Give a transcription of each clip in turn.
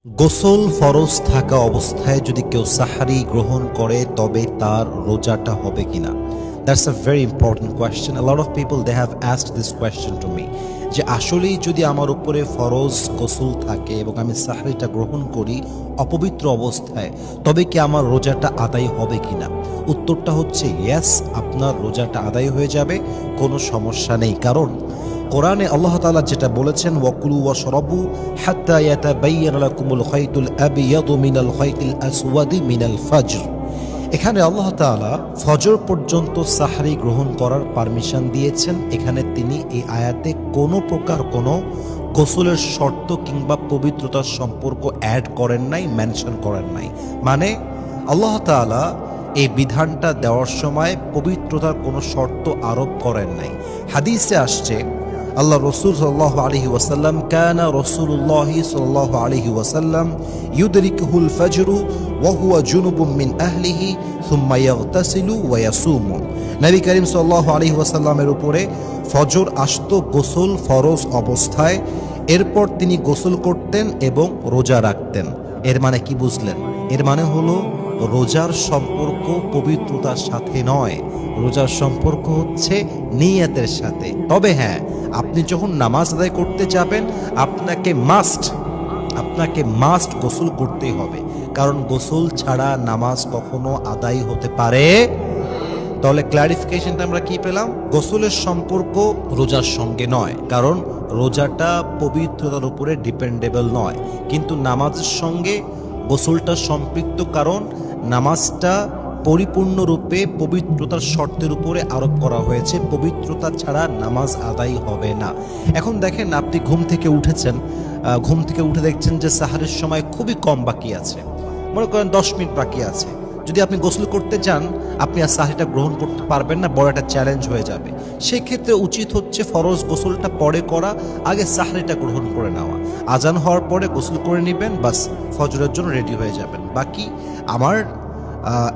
গোসল ফরজ থাকা অবস্থায় যদি কেউ সাহারি গ্রহণ করে তবে তার রোজাটা হবে কিনা? That's a very important question. A lot of people they have asked this question to me, যে আসলেই যদি আমার উপরে ফরজ গোসল থাকে এবং আমি সাহারিটা গ্রহণ করি অপবিত্র অবস্থায়, তবে কি আমার রোজাটা আদায় হবে কিনা? উত্তরটা হচ্ছে ইয়েস, আপনার রোজাটা আদায় হয়ে যাবে, কোনো সমস্যা নেই। কারণ কোরআনে আল্লাহ তাআলা যেটা বলেছেন, ওয়াকুলু ওয়াশরাবু হাত্তা ইয়াতাবায়্যানা লাকুমুল খাইতুল আবিয়াদু মিনাল খাইতিল আসওয়াদি মিনাল ফাজর। এখানে আল্লাহ তাআলা ফজর পর্যন্ত সাহরি গ্রহণ করার পারমিশন দিয়েছেন। এখানে তিনি এই আয়াতে কোনো প্রকার কোনো গোসলের শর্ত কিংবা পবিত্রতার সম্পর্ক অ্যাড করেন নাই, মেনশন করেন নাই। মানে আল্লাহ তাআলা এই বিধানটা দেওয়ার সময় পবিত্রতার কোনো শর্ত আরোপ করেন নাই। হাদিসে আসছে আল্লাহ রসুল সাল্লাল্লাহু আলাইহি ওয়াসাল্লাম, কানা রাসূলুল্লাহি সাল্লাল্লাহু আলাইহি ওয়াসাল্লাম ইউদরিকুহুল ফাজরু ওয়া হুয়া জুনুবুম মিন আহলিহি সুম্মা ইয়াগতাসিলু ওয়া ইয়াসুমু। নবী করিম সাল্লাল্লাহু আলাইহি ওয়াসাল্লামের উপরে ফজর আসতো গোসল ফরজ অবস্থায়, এরপর তিনি গোসল করতেন এবং রোজা রাখতেন। এর মানে কি বুঝলেন? এর মানে হলো রোজার সম্পর্ক পবিত্রতার সাথে নয়, রোজার সম্পর্ক হচ্ছে নিয়তের সাথে। তবে হ্যাঁ, আপনি যখন নামাজ আদায় করতে যাবেন আপনাকে মাস্ট গোসল করতেই হবে, কারণ গোসল ছাড়া নামাজ কখনো আদায় হতে পারে। তাহলে ক্লারিফিকেশনটা আমরা কি পেলাম? গোসলের সম্পর্ক রোজার সঙ্গে নয়, কারণ রোজাটা পবিত্রতার উপরে ডিপেন্ডেবল নয়, কিন্তু নামাজের সঙ্গে গোসলটা সম্পৃক্ত, কারণ নামাজটা পরিপূর্ণরূপে পবিত্রতার শর্তের উপরে আরোপ করা হয়েছে। পবিত্রতা ছাড়া নামাজ আদায় হবে না। এখন দেখেন, আপনি ঘুম থেকে উঠেছেন, ঘুম থেকে উঠে দেখছেন যে সাহারের সময় খুবই কম বাকি আছে, মনে করেন 10 মিনিট বাকি আছে। যদি আপনি গোসল করতে যান, আপনি আর সাহারিটা গ্রহণ করতে পারবেন না, বড় একটা চ্যালেঞ্জ হয়ে যাবে। সেক্ষেত্রে উচিত হচ্ছে ফরজ গোসলটা পরে করা, আগে সাহারিটা গ্রহণ করে নেওয়া। আজান হওয়ার পরে গোসল করে নেবেন, বাস ফজরের জন্য রেডি হয়ে যাবেন। বাকি আমার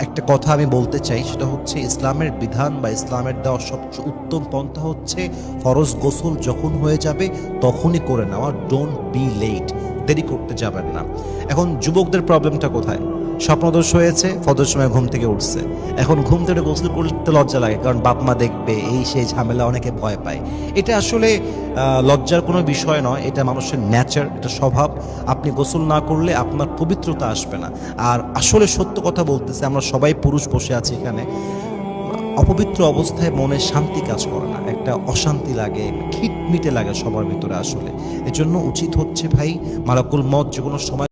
একটা কথা আমি বলতে চাই, সেটা হচ্ছে ইসলামের বিধান বা ইসলামের দেওয়া সবচেয়ে উত্তম পন্থা হচ্ছে ফরজ গোসল যখন হয়ে যাবে তখনই করে নেওয়া। ডোন্ট বি লেট, দেরি করতে যাবেন না। এখন যুবকদের প্রবলেমটা কোথায়? স্বপ্নদোষ হয়েছে, ফজর সময় ঘুম থেকে উঠছে, এখন ঘুম থেকে গোসল করতে লজ্জা লাগে, কারণ বাপ মা দেখবে, এই সেই ঝামেলা, অনেকে ভয় পায়। এটা আসলে লজ্জার কোনো বিষয় নয়, এটা মানুষের নেচার, এটা স্বভাব। আপনি গোসল না করলে আপনার পবিত্রতা আসবে না। আর আসলে সত্য কথা বলতেছে, আমরা সবাই পুরুষ বসে আছি এখানে, অপবিত্র অবস্থায় মনে শান্তি কাজ করে না, একটা অশান্তি লাগে, খিটমিটে লাগে সবার ভিতরে। আসলে এজন্য উচিত হচ্ছে ভাই, মালাকুল মউত যে কোনো সময়